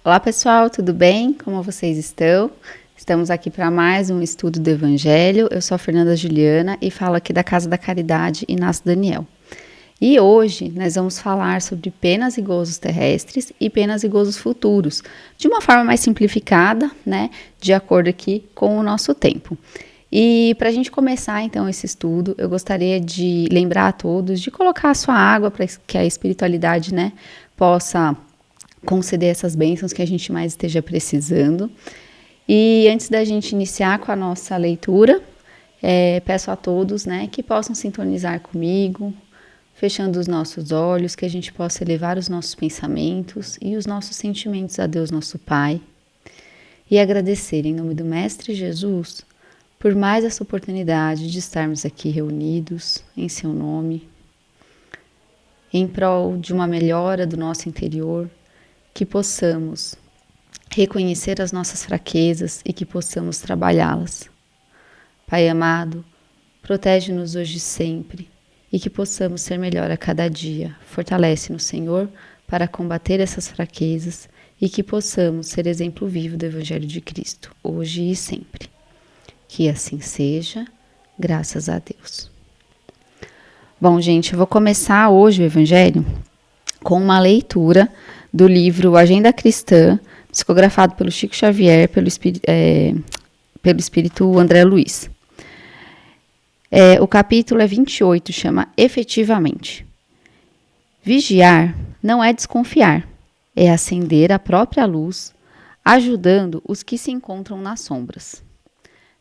Olá pessoal, tudo bem? Como vocês estão? Estamos aqui para mais um estudo do Evangelho. Eu sou a Fernanda Juliana e falo aqui da Casa da Caridade Inácio Daniel. E hoje nós vamos falar sobre penas e gozos terrestres e penas e gozos futuros, de uma forma mais simplificada, né? De acordo aqui com o nosso tempo. E para a gente começar então esse estudo, eu gostaria de lembrar a todos de colocar a sua água para que a espiritualidade, né, possa conceder essas bênçãos que a gente mais esteja precisando. E antes da gente iniciar com a nossa leitura, peço a todos, né, que possam sintonizar comigo, fechando os nossos olhos, que a gente possa elevar os nossos pensamentos e os nossos sentimentos a Deus nosso Pai e agradecer em nome do Mestre Jesus por mais essa oportunidade de estarmos aqui reunidos em seu nome, em prol de uma melhora do nosso interior, que possamos reconhecer as nossas fraquezas e que possamos trabalhá-las. Pai amado, protege-nos hoje e sempre e que possamos ser melhor a cada dia. Fortalece-nos, Senhor, para combater essas fraquezas e que possamos ser exemplo vivo do Evangelho de Cristo, hoje e sempre. Que assim seja, graças a Deus. Bom, gente, eu vou começar hoje o Evangelho com uma leitura do livro Agenda Cristã, psicografado pelo Chico Xavier, pelo Espírito André Luiz. O capítulo é 28, chama Efetivamente. Vigiar não é desconfiar, é acender a própria luz, ajudando os que se encontram nas sombras.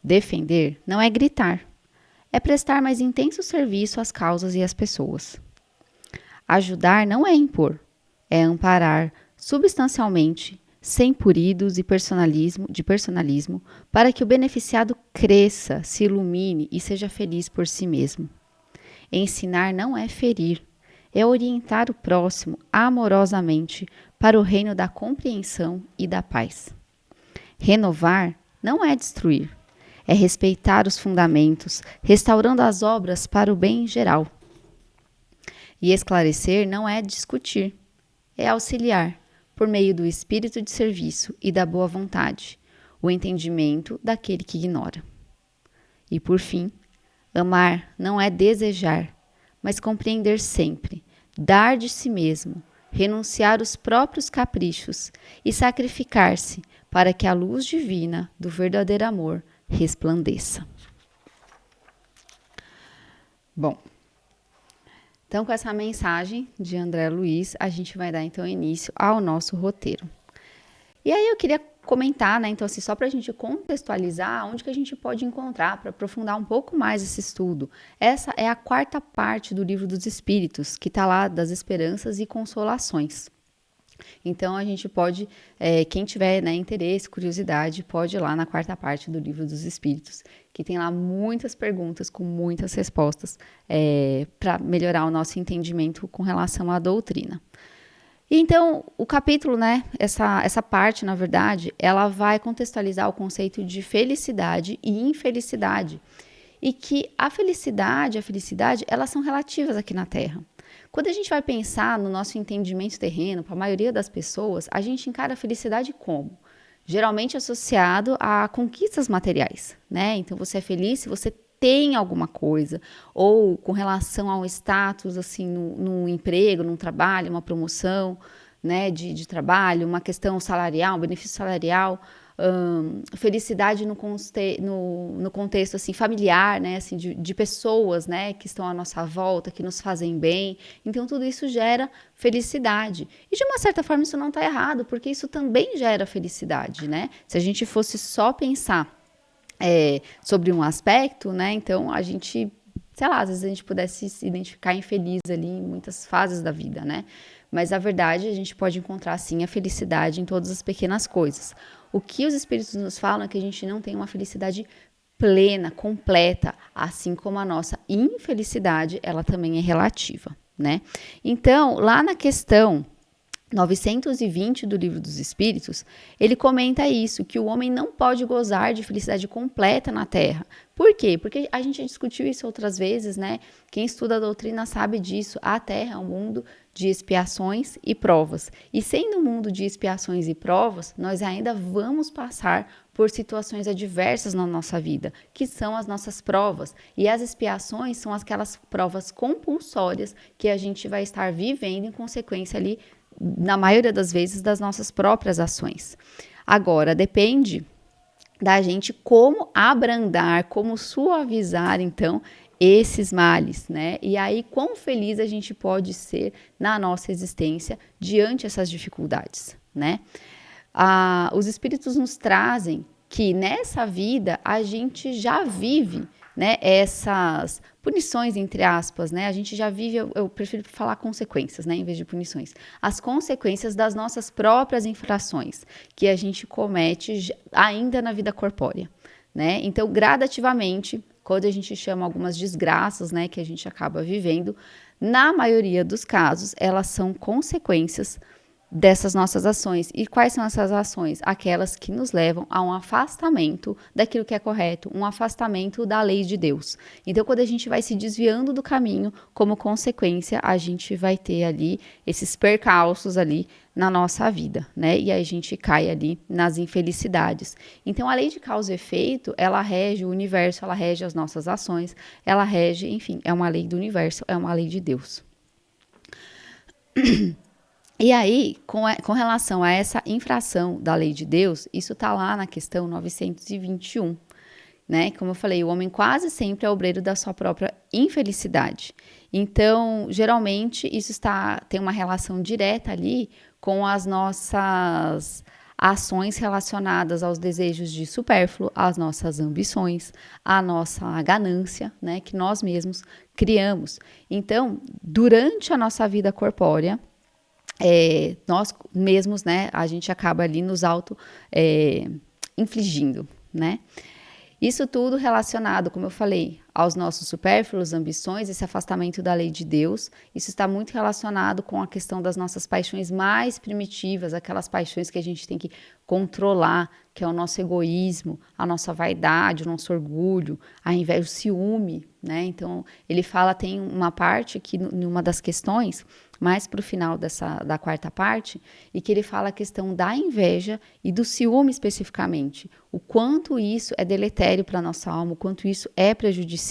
Defender não é gritar, é prestar mais intenso serviço às causas e às pessoas. Ajudar não é impor, é amparar substancialmente, sem puridos de personalismo, para que o beneficiado cresça, se ilumine e seja feliz por si mesmo. Ensinar não é ferir, é orientar o próximo amorosamente para o reino da compreensão e da paz. Renovar não é destruir, é respeitar os fundamentos, restaurando as obras para o bem geral. E esclarecer não é discutir, é auxiliar, por meio do espírito de serviço e da boa vontade, o entendimento daquele que ignora. E por fim, amar não é desejar, mas compreender sempre, dar de si mesmo, renunciar os próprios caprichos e sacrificar-se para que a luz divina do verdadeiro amor resplandeça. Bom, então com essa mensagem de André Luiz, a gente vai dar então início ao nosso roteiro. E aí eu queria comentar, né, então assim, só para a gente contextualizar onde que a gente pode encontrar, para aprofundar um pouco mais esse estudo. Essa é a quarta parte do Livro dos Espíritos, que está lá das Esperanças e Consolações. Então, a gente pode, quem tiver, né, interesse, curiosidade, pode ir lá na quarta parte do Livro dos Espíritos, que tem lá muitas perguntas com muitas respostas para melhorar o nosso entendimento com relação à doutrina. E então, o capítulo, né, essa parte, na verdade, ela vai contextualizar o conceito de felicidade e infelicidade. E que a felicidade, elas são relativas aqui na Terra. Quando a gente vai pensar no nosso entendimento terreno, para a maioria das pessoas, a gente encara a felicidade como? Geralmente associado a conquistas materiais, né? Então, você é feliz se você tem alguma coisa, ou com relação a um status, assim, no emprego, num trabalho, uma promoção, né, de trabalho, uma questão salarial, um benefício salarial, felicidade no contexto assim, familiar, né, assim, de pessoas, né, que estão à nossa volta, que nos fazem bem. Então, tudo isso gera felicidade. E, de uma certa forma, isso não está errado, porque isso também gera felicidade, né? Se a gente fosse só pensar sobre um aspecto, né, então a gente, sei lá, às vezes a gente pudesse se identificar infeliz ali em muitas fases da vida, né? Mas, a verdade, a gente pode encontrar, sim, a felicidade em todas as pequenas coisas. O que os Espíritos nos falam é que a gente não tem uma felicidade plena, completa, assim como a nossa infelicidade, ela também é relativa, né? Então, lá na questão 920 do Livro dos Espíritos, ele comenta isso, que o homem não pode gozar de felicidade completa na Terra, Por quê? Porque a gente discutiu isso outras vezes, né? Quem estuda a doutrina sabe disso. A Terra é um mundo de expiações e provas. E sendo um mundo de expiações e provas, nós ainda vamos passar por situações adversas na nossa vida, que são as nossas provas. E as expiações são aquelas provas compulsórias que a gente vai estar vivendo em consequência ali, na maioria das vezes, das nossas próprias ações. Agora, depende da gente como abrandar, como suavizar, então, esses males, né? E aí, quão feliz a gente pode ser na nossa existência diante dessas dificuldades, né? Os espíritos nos trazem que nessa vida a gente já vive, né, essas punições, entre aspas, né? A gente já vive, eu prefiro falar consequências, né, em vez de punições. As consequências das nossas próprias infrações que a gente comete ainda na vida corpórea, né? Então, gradativamente, quando a gente chama algumas desgraças, né, que a gente acaba vivendo, na maioria dos casos, elas são consequências dessas nossas ações. E quais são essas ações? Aquelas que nos levam a um afastamento daquilo que é correto, um afastamento da lei de Deus. Então, quando a gente vai se desviando do caminho, como consequência, a gente vai ter ali esses percalços ali na nossa vida, né? E aí a gente cai ali nas infelicidades. Então, a lei de causa e efeito, ela rege o universo, ela rege as nossas ações, ela rege, enfim, é uma lei do universo, é uma lei de Deus. E aí, com relação a essa infração da lei de Deus, isso está lá na questão 921, né? Como eu falei, o homem quase sempre é obreiro da sua própria infelicidade. Então, geralmente, isso tem uma relação direta ali com as nossas ações relacionadas aos desejos de supérfluo, às nossas ambições, à nossa ganância, né? Que nós mesmos criamos. Então, durante a nossa vida corpórea, nós mesmos, né, a gente acaba ali nos infligindo, né? Isso tudo relacionado, como eu falei, aos nossos supérfluos, ambições, esse afastamento da lei de Deus. Isso está muito relacionado com a questão das nossas paixões mais primitivas, aquelas paixões que a gente tem que controlar, que é o nosso egoísmo, a nossa vaidade, o nosso orgulho, a inveja, o ciúme, né? Então, ele fala, tem uma parte aqui, numa das questões, mais para o final da quarta parte, e que ele fala a questão da inveja e do ciúme especificamente, o quanto isso é deletério para a nossa alma, o quanto isso é prejudicial.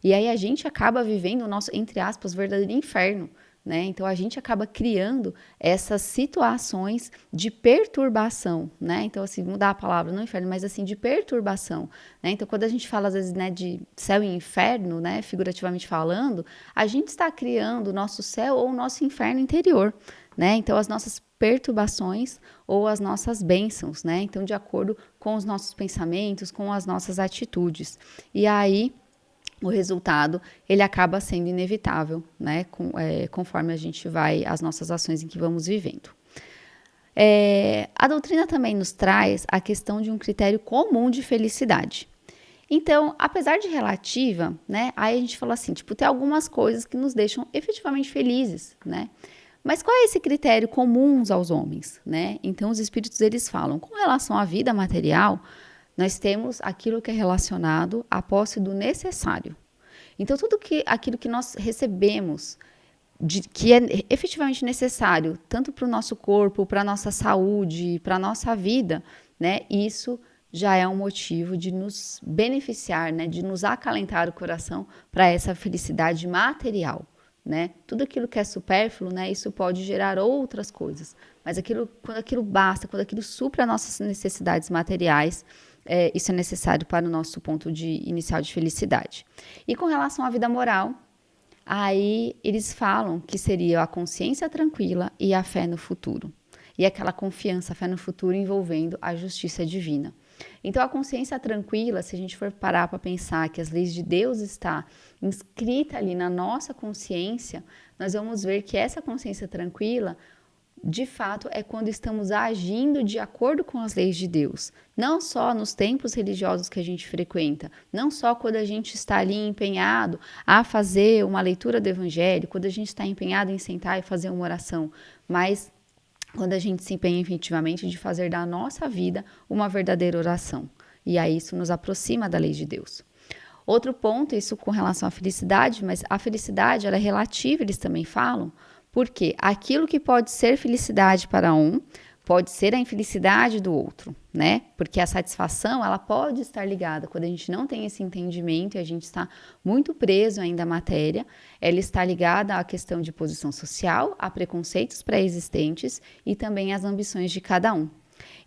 E aí a gente acaba vivendo o nosso, entre aspas, verdadeiro inferno, né? Então a gente acaba criando essas situações de perturbação, né? Então, assim, mudar a palavra, não inferno, mas assim, de perturbação, né? Então, quando a gente fala, às vezes, né, de céu e inferno, né, figurativamente falando, a gente está criando o nosso céu ou o nosso inferno interior, né? Então, as nossas perturbações ou as nossas bênçãos, né? Então, de acordo com os nossos pensamentos, com as nossas atitudes. E aí, o resultado, ele acaba sendo inevitável, né? Conforme a gente vai, as nossas ações em que vamos vivendo. A doutrina também nos traz a questão de um critério comum de felicidade. Então, apesar de relativa, né? Aí a gente fala assim, tipo, tem algumas coisas que nos deixam efetivamente felizes, né? Mas qual é esse critério comum aos homens, né? Então, os espíritos, eles falam, com relação à vida material, nós temos aquilo que é relacionado à posse do necessário. Então, aquilo que nós recebemos, que é efetivamente necessário, tanto para o nosso corpo, para a nossa saúde, para a nossa vida, né? Isso já é um motivo de nos beneficiar, né? De nos acalentar o coração para essa felicidade material, né? Tudo aquilo que é supérfluo, né? Isso pode gerar outras coisas. Mas quando aquilo basta, quando aquilo supra as nossas necessidades materiais, isso é necessário para o nosso ponto inicial de felicidade. E com relação à vida moral, aí eles falam que seria a consciência tranquila e a fé no futuro. E aquela confiança, a fé no futuro envolvendo a justiça divina. Então, a consciência tranquila, se a gente for parar para pensar que as leis de Deus estão inscritas ali na nossa consciência, nós vamos ver que essa consciência tranquila, de fato, é quando estamos agindo de acordo com as leis de Deus. Não só nos templos religiosos que a gente frequenta, não só quando a gente está ali empenhado a fazer uma leitura do Evangelho, quando a gente está empenhado em sentar e fazer uma oração, mas quando a gente se empenha efetivamente de fazer da nossa vida uma verdadeira oração. E aí isso nos aproxima da lei de Deus. Outro ponto, isso com relação à felicidade, mas a felicidade ela é relativa, eles também falam, porque aquilo que pode ser felicidade para um, pode ser a infelicidade do outro, né? Porque a satisfação, ela pode estar ligada, quando a gente não tem esse entendimento e a gente está muito preso ainda à matéria, ela está ligada à questão de posição social, a preconceitos pré-existentes e também às ambições de cada um.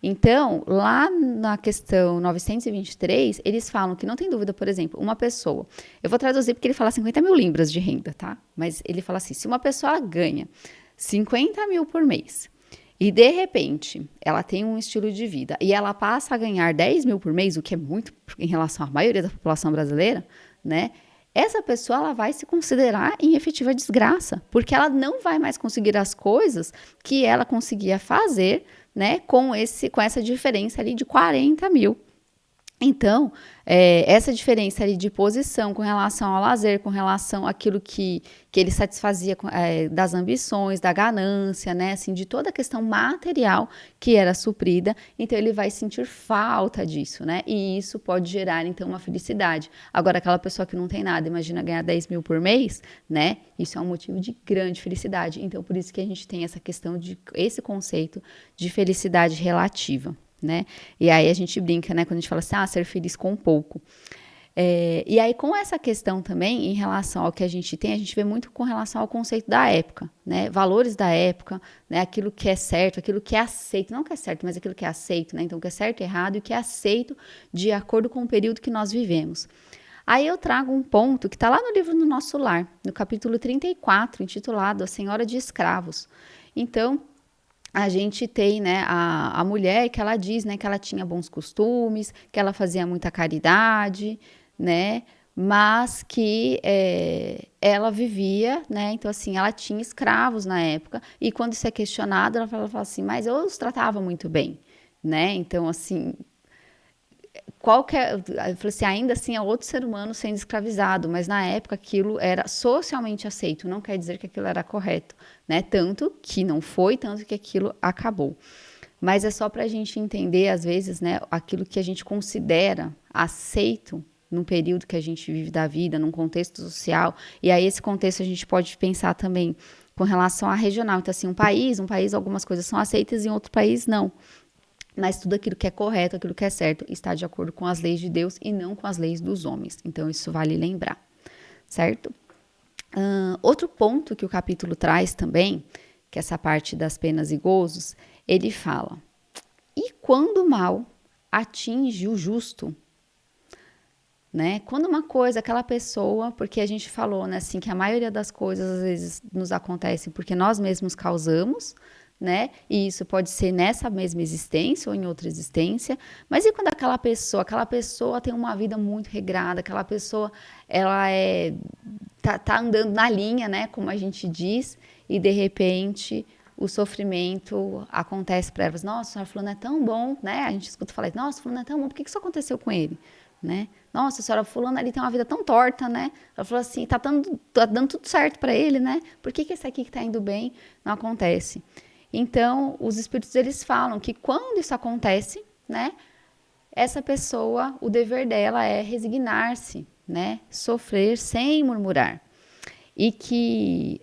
Então, lá na questão 923, eles falam que não tem dúvida, por exemplo, uma pessoa, eu vou traduzir porque ele fala 50 mil libras de renda, tá? Mas ele fala assim, se uma pessoa ganha 50 mil por mês e, de repente, ela tem um estilo de vida e ela passa a ganhar 10 mil por mês, o que é muito em relação à maioria da população brasileira, né? Essa pessoa ela vai se considerar em efetiva desgraça, porque ela não vai mais conseguir as coisas que ela conseguia fazer, né, com essa diferença ali de 40 mil. Então, essa diferença ali de posição com relação ao lazer, com relação àquilo que ele satisfazia das ambições, da ganância, né, assim, de toda a questão material que era suprida, então ele vai sentir falta disso, né, e isso pode gerar, então, uma felicidade. Agora, aquela pessoa que não tem nada, imagina ganhar 10 mil por mês, né, isso é um motivo de grande felicidade. Então, por isso que a gente tem essa questão esse conceito de felicidade relativa. Né? E aí a gente brinca, né, quando a gente fala assim, ser feliz com pouco. E aí com essa questão também, em relação ao que a gente tem, a gente vê muito com relação ao conceito da época, né, valores da época, né, aquilo que é certo, aquilo que é aceito, não que é certo, mas aquilo que é aceito, né, então o que é certo e errado e o que é aceito de acordo com o período que nós vivemos. Aí eu trago um ponto que está lá no livro do Nosso Lar, no capítulo 34, intitulado A Senhora de Escravos. Então, a gente tem, né, a mulher que ela diz, né, que ela tinha bons costumes, que ela fazia muita caridade, né, mas que ela vivia, né, então assim, ela tinha escravos na época, e quando isso é questionado, ela fala assim, mas eu os tratava muito bem, né, então assim, eu falei assim, ainda assim é outro ser humano sendo escravizado, mas na época aquilo era socialmente aceito, não quer dizer que aquilo era correto, né? Tanto que não foi, tanto que aquilo acabou. Mas é só para a gente entender, às vezes, né, aquilo que a gente considera aceito num período que a gente vive da vida, num contexto social, e aí esse contexto a gente pode pensar também com relação à regional. Então, assim, um país, algumas coisas são aceitas e em outro país não. Mas tudo aquilo que é correto, aquilo que é certo, está de acordo com as leis de Deus e não com as leis dos homens. Então, isso vale lembrar, certo? Outro ponto que o capítulo traz também, que é essa parte das penas e gozos, ele fala, e quando o mal atinge o justo, né? Quando uma coisa, aquela pessoa, porque a gente falou, né, assim, que a maioria das coisas às vezes nos acontecem porque nós mesmos causamos, né? E isso pode ser nessa mesma existência ou em outra existência. Mas e quando aquela pessoa tem uma vida muito regrada, aquela pessoa, ela tá andando na linha, né? Como a gente diz, e de repente o sofrimento acontece para ela. Nossa, o fulano é tão bom, né? A gente escuta falar, nossa, fulano é tão bom, por que isso aconteceu com ele? Né? Nossa, a senhora fulano ali tem uma vida tão torta, né? Ela falou assim, tá dando tudo certo para ele, né? Por que esse aqui que tá indo bem não acontece? Então, os espíritos, eles falam que quando isso acontece, né, essa pessoa, o dever dela é resignar-se, né, sofrer sem murmurar. E que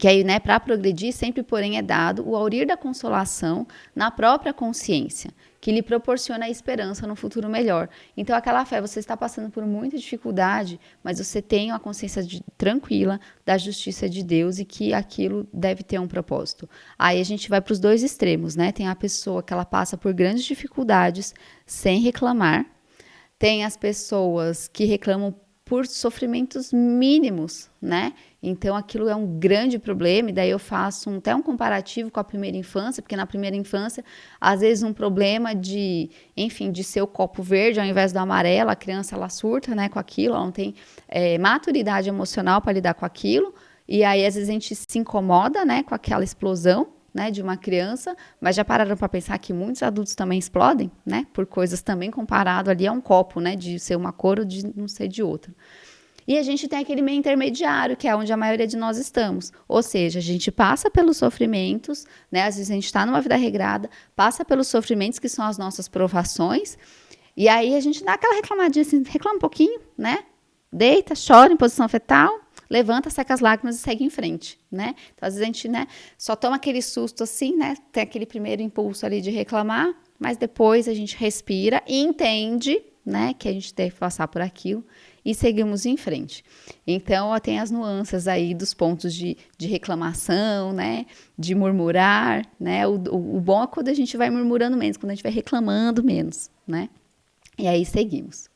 aí, né, para progredir, sempre, porém, é dado o aurir da consolação na própria consciência, que lhe proporciona a esperança no futuro melhor. Então, aquela fé, você está passando por muita dificuldade, mas você tem uma consciência tranquila da justiça de Deus e que aquilo deve ter um propósito. Aí a gente vai para os dois extremos, né? Tem a pessoa que ela passa por grandes dificuldades sem reclamar, tem as pessoas que reclamam por sofrimentos mínimos, né? Então, aquilo é um grande problema, e daí eu faço até um comparativo com a primeira infância, porque na primeira infância, às vezes um problema de ser o copo verde ao invés do amarelo, a criança, ela surta, né, com aquilo, ela não tem maturidade emocional para lidar com aquilo, e aí às vezes a gente se incomoda, né, com aquela explosão, né, de uma criança, mas já pararam para pensar que muitos adultos também explodem, né, por coisas também comparado ali a um copo, né, de ser uma cor ou de não ser de outra. E a gente tem aquele meio intermediário, que é onde a maioria de nós estamos. Ou seja, a gente passa pelos sofrimentos, né, às vezes a gente está numa vida regrada, passa pelos sofrimentos que são as nossas provações, E aí a gente dá aquela reclamadinha assim, reclama um pouquinho, né? Deita, chora em posição fetal, levanta, seca as lágrimas e segue em frente, né? Então, às vezes a gente, né, só toma aquele susto assim, né? Tem aquele primeiro impulso ali de reclamar, mas depois a gente respira e entende, né, que a gente deve passar por aquilo e seguimos em frente. Então, ó, tem as nuances aí dos pontos de reclamação, né, de murmurar, né? O bom é quando a gente vai murmurando menos, quando a gente vai reclamando menos, né? E aí seguimos.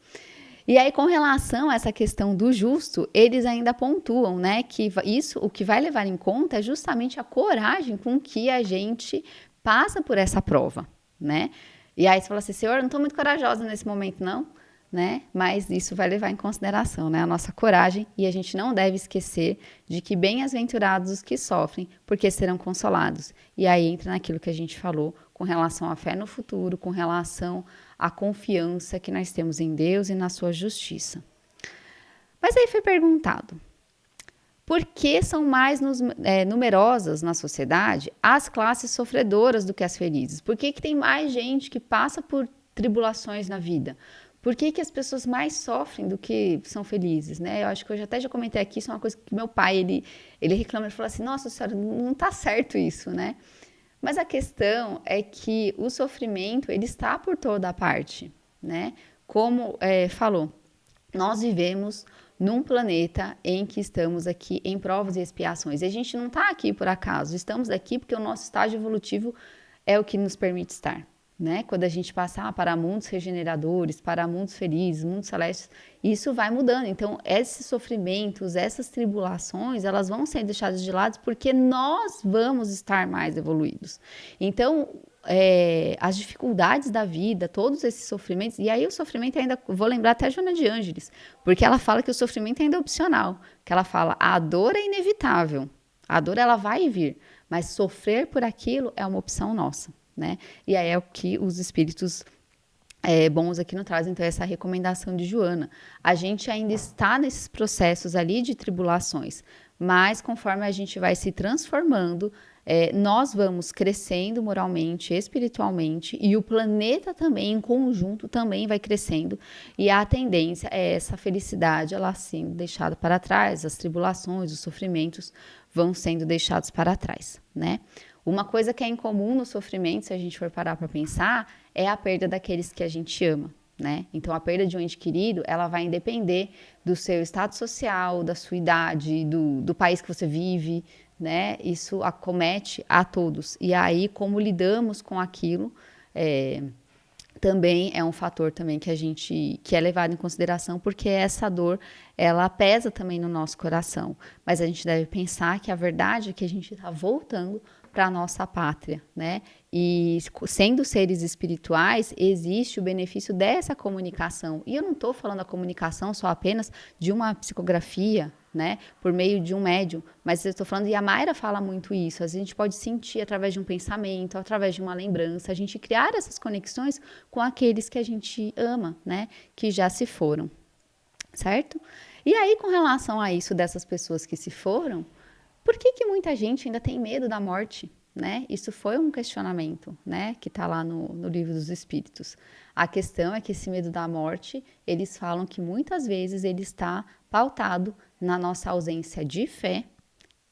E aí, com relação a essa questão do justo, eles ainda pontuam, né, que isso, o que vai levar em conta é justamente a coragem com que a gente passa por essa prova, né? E aí você fala assim, Senhor, eu não estou muito corajosa nesse momento, não, né? Mas isso vai levar em consideração, né, a nossa coragem, e a gente não deve esquecer de que bem-aventurados os que sofrem, porque serão consolados. E aí entra naquilo que a gente falou com relação à fé no futuro, com relação à confiança que nós temos em Deus e na sua justiça. Mas aí foi perguntado, por que são mais numerosas na sociedade as classes sofredoras do que as felizes? Por que tem mais gente que passa por tribulações na vida? Por que as pessoas mais sofrem do que são felizes, né? Eu acho que eu até já comentei aqui, isso é uma coisa que meu pai, ele reclama, ele fala assim, nossa senhora, não tá certo isso, né? Mas a questão é que o sofrimento, ele está por toda a parte, né? Como falou, nós vivemos num planeta em que estamos aqui em provas e expiações. E a gente não está aqui por acaso, estamos aqui porque o nosso estágio evolutivo é o que nos permite estar. Né? Quando a gente passar para mundos regeneradores, para mundos felizes, mundos celestes, isso vai mudando. Então, esses sofrimentos, essas tribulações, elas vão ser deixadas de lado porque nós vamos estar mais evoluídos. Então, as dificuldades da vida, todos esses sofrimentos, e aí o sofrimento ainda, vou lembrar até a Joana de Ângeles, porque ela fala que o sofrimento ainda é opcional, que ela fala, a dor é inevitável, a dor ela vai vir, mas sofrer por aquilo é uma opção nossa. Né? E aí é o que os espíritos bons aqui nos trazem, então, essa recomendação de Joana. A gente ainda está nesses processos ali de tribulações, mas conforme a gente vai se transformando, nós vamos crescendo moralmente, espiritualmente, e o planeta também, em conjunto, também vai crescendo, e a tendência é essa felicidade, ela sendo deixada para trás, as tribulações, os sofrimentos vão sendo deixados para trás, né? Uma coisa que é incomum no sofrimento, se a gente for parar para pensar, é a perda daqueles que a gente ama, né? Então, a perda de um ente querido, ela vai depender do seu estado social, da sua idade, do país que você vive, né? Isso acomete a todos. E aí, como lidamos com aquilo, também é um fator também que é levado em consideração, porque essa dor, ela pesa também no nosso coração. Mas a gente deve pensar que a verdade é que a gente está voltando para a nossa pátria, né? E sendo seres espirituais, existe o benefício dessa comunicação. E eu não estou falando da comunicação só apenas de uma psicografia, né? Por meio de um médium, mas eu estou falando, e a Mayra fala muito isso, a gente pode sentir através de um pensamento, através de uma lembrança, a gente criar essas conexões com aqueles que a gente ama, né? Que já se foram, certo? E aí, com relação a isso dessas pessoas que se foram, por que muita gente ainda tem medo da morte, né? Isso foi um questionamento, né? Que está lá no Livro dos Espíritos. A questão é que esse medo da morte, eles falam que muitas vezes ele está pautado na nossa ausência de fé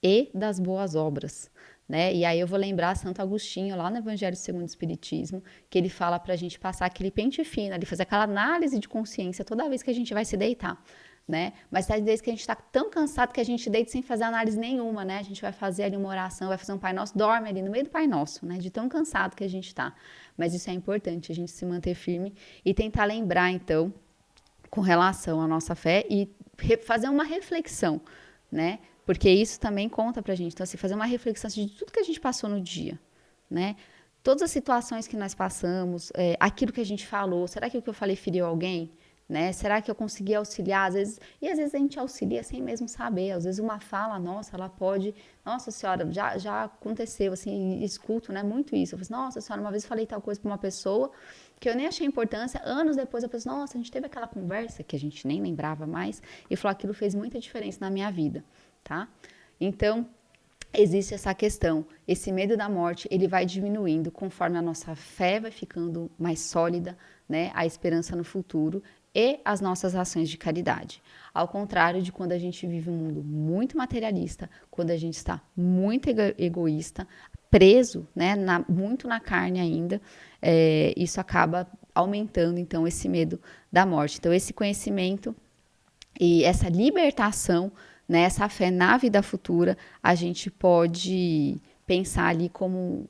e das boas obras, né? E aí eu vou lembrar Santo Agostinho, lá no Evangelho segundo o Espiritismo, que ele fala para a gente passar aquele pente fino, ali, fazer aquela análise de consciência toda vez que a gente vai se deitar. Né? Mas às vezes que a gente está tão cansado que a gente deita sem fazer análise nenhuma, né? A gente vai fazer ali uma oração, vai fazer um Pai Nosso, dorme ali no meio do Pai Nosso, né? De tão cansado que a gente está. Mas isso é importante, a gente se manter firme e tentar lembrar, então, com relação à nossa fé e fazer uma reflexão, né? Porque isso também conta pra gente. Então, assim, fazer uma reflexão de tudo que a gente passou no dia, né? Todas as situações que nós passamos, aquilo que a gente falou, será que o que eu falei feriu alguém? Né? Será que eu consegui auxiliar? Às vezes a gente auxilia sem mesmo saber. Às vezes uma fala nossa, ela pode... Nossa senhora, já aconteceu, assim, escuto, né, muito isso. Eu falo assim, nossa senhora, uma vez eu falei tal coisa para uma pessoa que eu nem achei importância. Anos depois a pessoa, nossa, a gente teve aquela conversa que a gente nem lembrava mais e falou, aquilo fez muita diferença na minha vida, tá? Então, existe essa questão, esse medo da morte, ele vai diminuindo conforme a nossa fé vai ficando mais sólida, né? A esperança no futuro e as nossas ações de caridade. Ao contrário de quando a gente vive um mundo muito materialista, quando a gente está muito egoísta, preso, né, muito na carne ainda, isso acaba aumentando, então, esse medo da morte. Então, esse conhecimento e essa libertação, né, essa fé na vida futura, a gente pode pensar ali como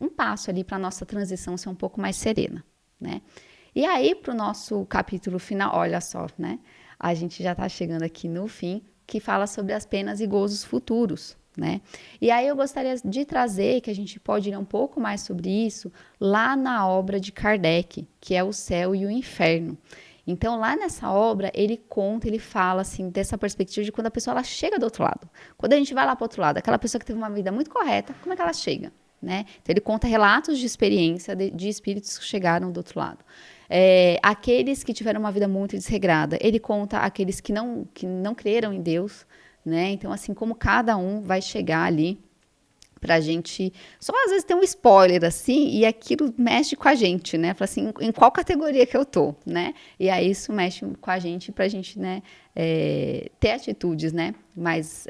um passo ali para a nossa transição ser um pouco mais serena, né? E aí, para o nosso capítulo final, olha só, né? A gente já está chegando aqui no fim, que fala sobre as penas e gozos futuros, né? E aí eu gostaria de trazer que a gente pode ler um pouco mais sobre isso lá na obra de Kardec, que é O Céu e o Inferno. Então, lá nessa obra, ele conta, ele fala, assim, dessa perspectiva de quando a pessoa ela chega do outro lado. Quando a gente vai lá para o outro lado, aquela pessoa que teve uma vida muito correta, como é que ela chega? Né? Então, ele conta relatos de experiência de espíritos que chegaram do outro lado. Aqueles que tiveram uma vida muito desregrada, ele conta aqueles que não creram em Deus, né? Então, assim, como cada um vai chegar ali pra gente, só às vezes tem um spoiler assim, e aquilo mexe com a gente, né? Fala assim, em qual categoria que eu tô, né? E aí isso mexe com a gente pra gente, né, ter atitudes, né, mais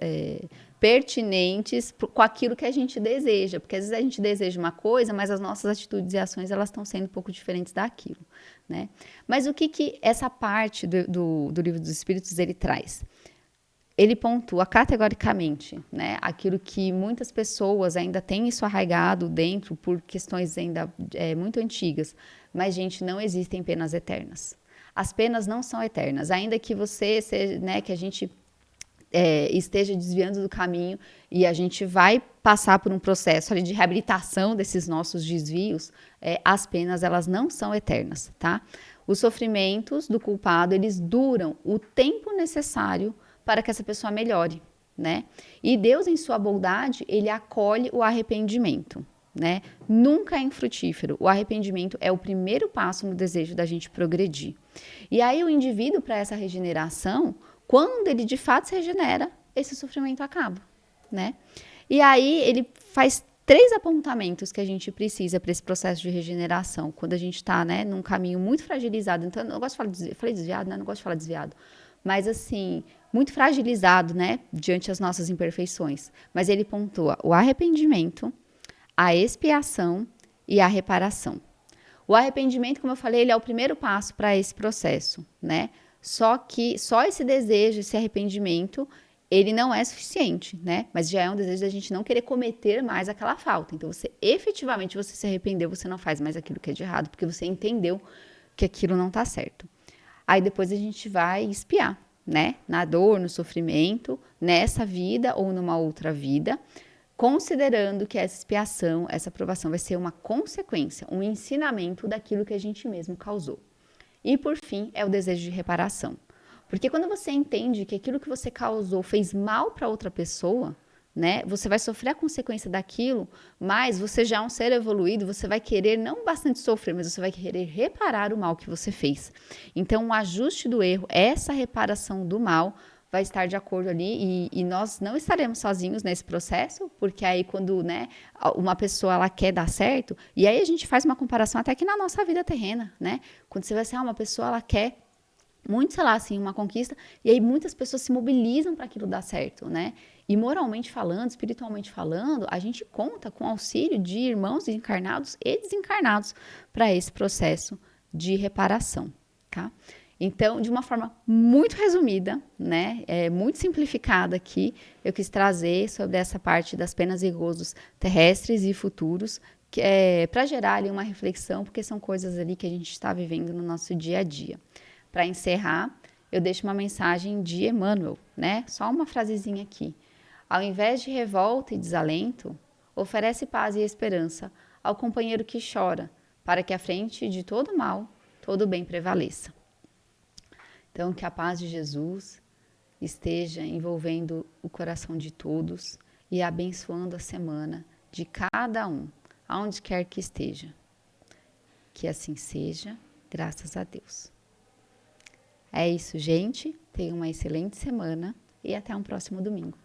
pertinentes com aquilo que a gente deseja, porque às vezes a gente deseja uma coisa, mas as nossas atitudes e ações, elas estão sendo um pouco diferentes daquilo, né? Mas o que essa parte do Livro dos Espíritos, ele traz? Ele pontua categoricamente, né, aquilo que muitas pessoas ainda têm isso arraigado dentro por questões ainda muito antigas. Mas, gente, não existem penas eternas. As penas não são eternas. Ainda que você seja, né, que a gente esteja desviando do caminho e a gente vai passar por um processo ali de reabilitação desses nossos desvios, as penas, elas não são eternas, tá? Os sofrimentos do culpado, eles duram o tempo necessário para que essa pessoa melhore, né? E Deus, em sua bondade, ele acolhe o arrependimento, né? Nunca é infrutífero. O arrependimento é o primeiro passo no desejo da gente progredir. E aí o indivíduo, para essa regeneração, quando ele de fato se regenera, esse sofrimento acaba, né? E aí ele faz 3 apontamentos que a gente precisa para esse processo de regeneração, quando a gente está, né, num caminho muito fragilizado. Então, eu não gosto de falar desviado, falei desviado, né? Não gosto de falar desviado, mas assim, muito fragilizado, né, diante das nossas imperfeições. Mas ele pontua o arrependimento, a expiação e a reparação. O arrependimento, como eu falei, ele é o primeiro passo para esse processo, né? Só que só esse desejo, esse arrependimento, ele não é suficiente, né? Mas já é um desejo da gente não querer cometer mais aquela falta. Então, você efetivamente você se arrependeu, você não faz mais aquilo que é de errado, porque você entendeu que aquilo não está certo. Aí depois a gente vai expiar, né? Na dor, no sofrimento, nessa vida ou numa outra vida, considerando que essa expiação, essa provação vai ser uma consequência, um ensinamento daquilo que a gente mesmo causou. E por fim, é o desejo de reparação. Porque quando você entende que aquilo que você causou fez mal para outra pessoa, né? Você vai sofrer a consequência daquilo, mas você já é um ser evoluído, você vai querer não bastante sofrer, mas você vai querer reparar o mal que você fez. Então, o ajuste do erro, essa reparação do mal, vai estar de acordo ali e nós não estaremos sozinhos nesse processo, porque aí quando, né, uma pessoa ela quer dar certo, e aí a gente faz uma comparação até que na nossa vida terrena, né? Quando você vai ser uma pessoa ela quer muito, sei lá, assim, uma conquista, e aí muitas pessoas se mobilizam para aquilo dar certo, né? E moralmente falando, espiritualmente falando, a gente conta com o auxílio de irmãos encarnados e desencarnados para esse processo de reparação, tá? Então, de uma forma muito resumida, né, muito simplificada aqui, eu quis trazer sobre essa parte das penas e gozos terrestres e futuros, que para gerar ali uma reflexão, porque são coisas ali que a gente está vivendo no nosso dia a dia. Para encerrar, eu deixo uma mensagem de Emmanuel, né? Só uma frasezinha aqui. Ao invés de revolta e desalento, oferece paz e esperança ao companheiro que chora, para que à frente de todo mal, todo bem prevaleça. Então, que a paz de Jesus esteja envolvendo o coração de todos e abençoando a semana de cada um, aonde quer que esteja. Que assim seja, graças a Deus. É isso, gente. Tenha uma excelente semana e até um próximo domingo.